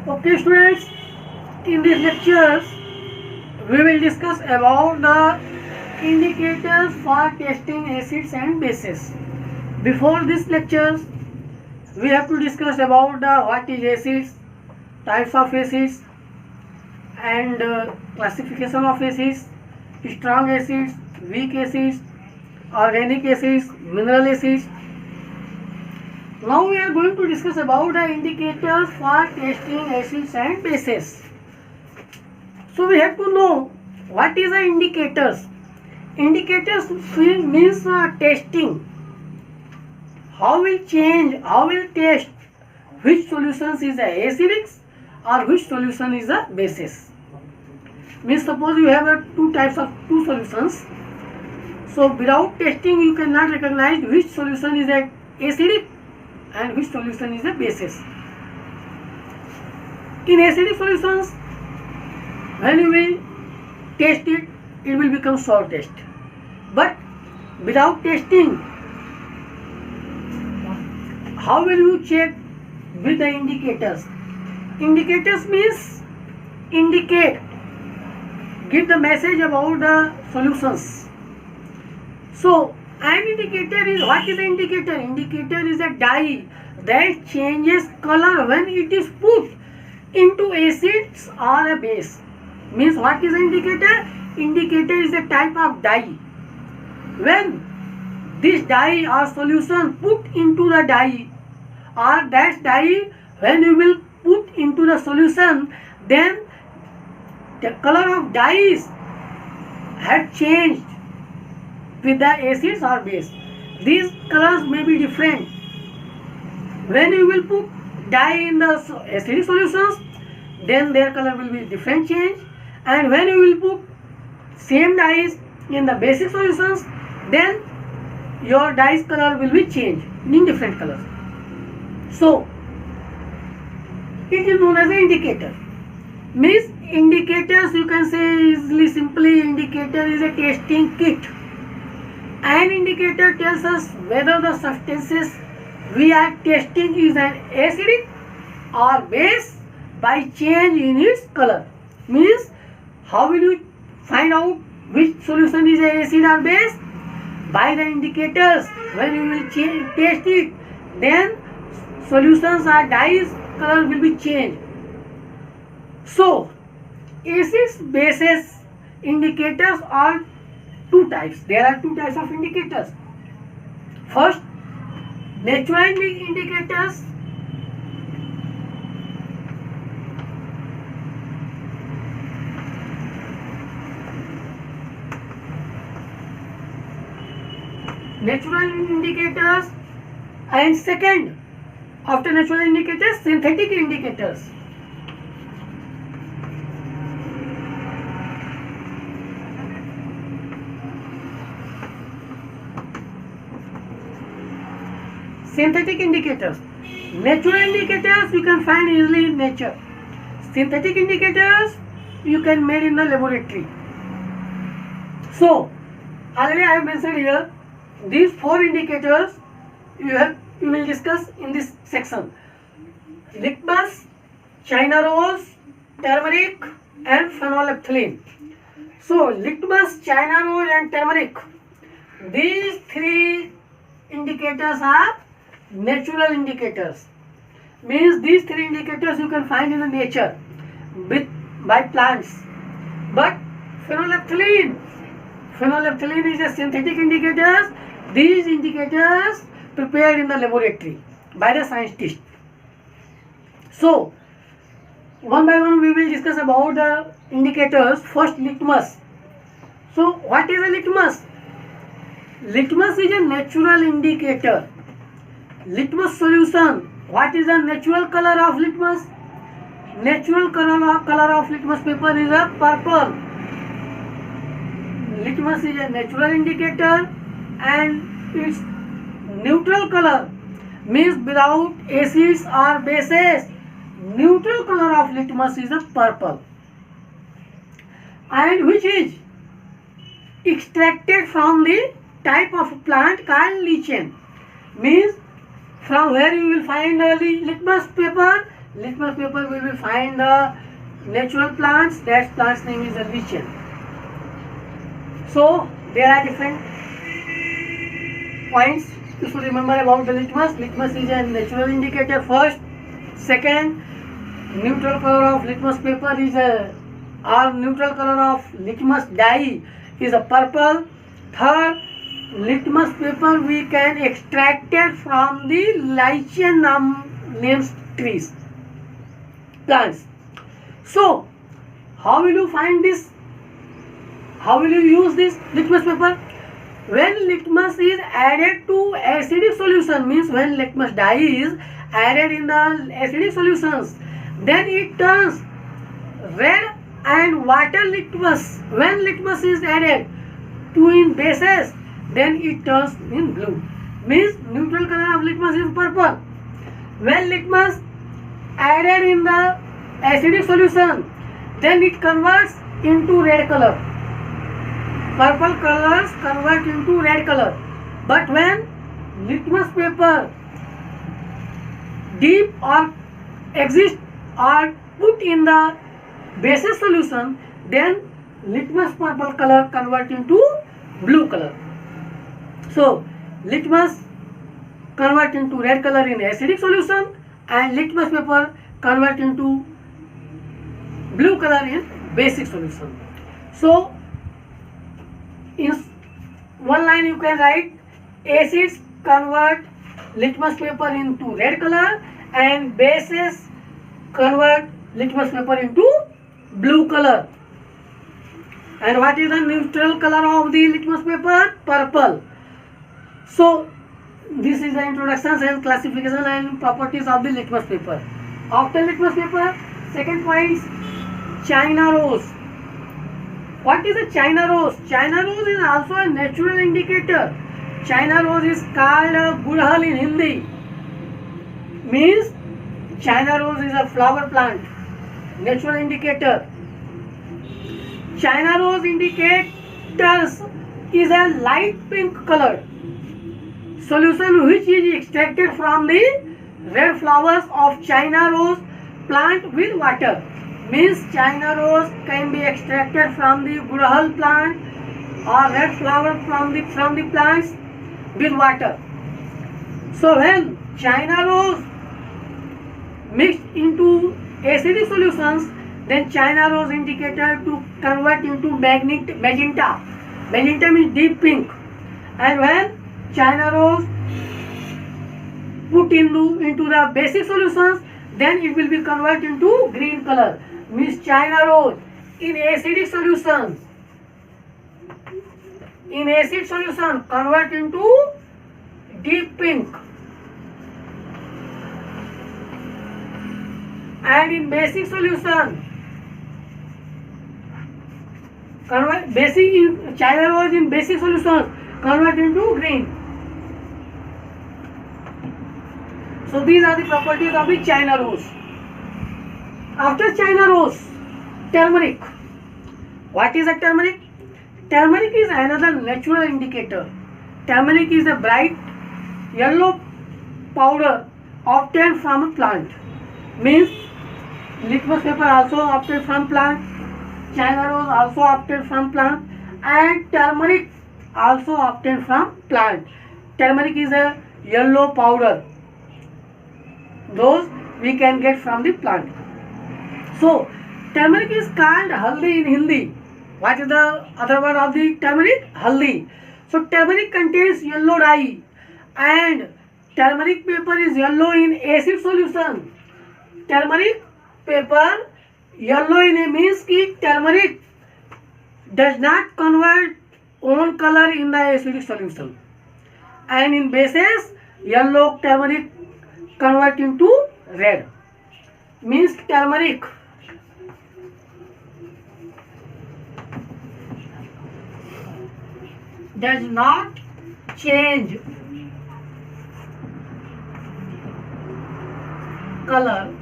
Okay students, in this lectures we will discuss about the indicators for testing acids and bases. Before this lectures we have to discuss about the what is acids, types of acids and classification of acids, strong acids, weak acids, organic acids, mineral acids. Now we are going to discuss about the indicators for testing acids and bases. So we have to know what is the indicators. Indicators means testing. How will test which solutions is a acidic or which solution is a basis. Means suppose you have two solutions. So without testing you cannot recognize which solution is a acidic and which solution is a basis. In acidic solutions, when you will test it, it will become sour test. But without testing, how will you check with the indicators? Indicators means indicate, give the message about the solutions. So an indicator is, what is an indicator? Indicator is a dye that changes color when it is put into acids or a base. Means what is an indicator? Indicator is a type of dye. When this dye or solution put into the dye or that dye, when you will put into the solution, then the color of dyes had changed with the acids or base. These colors may be different. When you will put dye in the acidic solutions, then their color will be different change, and when you will put same dyes in the basic solutions, then your dye's color will be changed in different colors. So it is known as an indicator. Means indicators, you can say easily simply, indicator is a testing kit. An indicator tells us whether the substances we are testing is an acidic or base by change in its color. Means how will you find out which solution is an acid or base? By the indicators. When you will test it, then solutions or dyes color will be changed. So acids, bases, indicators are two types. There are two types of indicators. First, natural indicators. Natural indicators, and second, after natural indicators, synthetic indicators. Synthetic indicators. Natural indicators you can find easily in nature. Synthetic indicators you can make in the laboratory. So already I have mentioned here these four indicators you will discuss in this section: litmus, China rose, turmeric and phenolphthalein. So litmus, China rose and turmeric, these three indicators are natural indicators. Means these three indicators you can find in the nature by plants. But phenolphthalein is a synthetic indicators. These indicators prepared in the laboratory by the scientist. So one by one we will discuss about the indicators. First, litmus. So what is a litmus? Litmus is a natural indicator. Litmus solution. What is the natural color of litmus? Natural color of litmus paper is a purple. Litmus is a natural indicator and its neutral color means without acids or bases. Neutral color of litmus is a purple, and which is extracted from the type of plant called lichen. Means from where you will find litmus paper. litmus paper we will find the natural plants. That plant's name is a lichen. So there are different points you should remember about the litmus. Litmus is a natural indicator first. Second, neutral color of litmus paper is a, or neutral color of litmus dye is a purple. Third, litmus paper we can extract it from the lichen named trees, plants. So how will you find this? How will you use this litmus paper? When litmus is added to acidic solution, means when litmus dye is added in the acidic solutions, then it turns red and water litmus. When litmus is added to in bases, then it turns in blue. Means neutral color of litmus is purple. When litmus added in the acidic solution, then it converts into red color. Purple colors convert into red color. But when litmus paper deep or exist or put in the basis solution, then litmus purple color convert into blue color. So litmus convert into red color in acidic solution and litmus paper convert into blue color in basic solution. So in one line you can write acids convert litmus paper into red color and bases convert litmus paper into blue color. And what is the neutral color of the litmus paper? Purple. So this is the introduction and classification and properties of the litmus paper. After litmus paper, second point is China rose. What is a China rose? China rose is also a natural indicator. China rose is called gudhal in Hindi. Means China rose is a flower plant, natural indicator. China rose indicators is a light pink color solution which is extracted from the red flowers of China rose plant with water. Means China rose can be extracted from the gudhal plant or red flower from the plants with water. So when China rose mixed into acidic solutions, then China rose indicator to convert into magenta. Magenta means deep pink. And when China rose put into the basic solutions, then it will be converted into green color. Means China rose in acidic solutions, in acid solution convert into deep pink, and in basic solution convert China rose in basic solution convert into green. So these are the properties of the China rose. After China rose, turmeric. What is a turmeric? Turmeric is another natural indicator. Turmeric is a bright yellow powder obtained from a plant. Means litmus paper also obtained from plant, China rose also obtained from plant, and turmeric also obtained from plant. Turmeric is a yellow powder. Those we can get from the plant. So turmeric is called haldi in Hindi. What is the other word of the turmeric? Haldi. So turmeric contains yellow dye, and turmeric paper is yellow in acid solution. Turmeric paper yellow in a means ki turmeric does not convert own color in the acidic solution, and in bases yellow turmeric convert into red. Means turmeric does not change color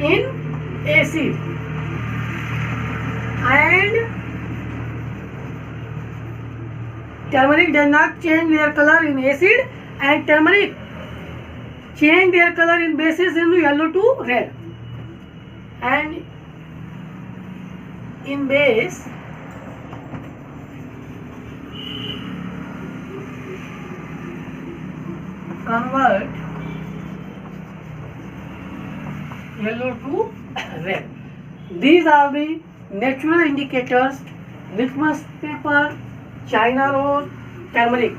in acid, and turmeric does not change their color in acid, and turmeric change their color in bases in yellow to red, and in base convert yellow to red. These are the natural indicators: litmus paper, China rose, turmeric.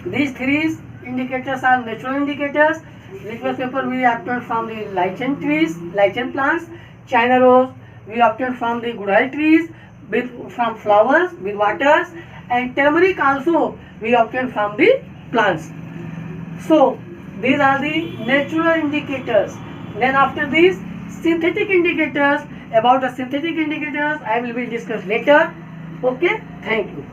These three indicators are natural indicators. Litmus paper we obtain from the lichen trees, lichen plants. China rose we obtain from the gudal trees from flowers with waters, and turmeric also we obtain from the plants. So these are the natural indicators. Then after these, synthetic indicators. About the synthetic indicators I will discuss later. Okay, thank you.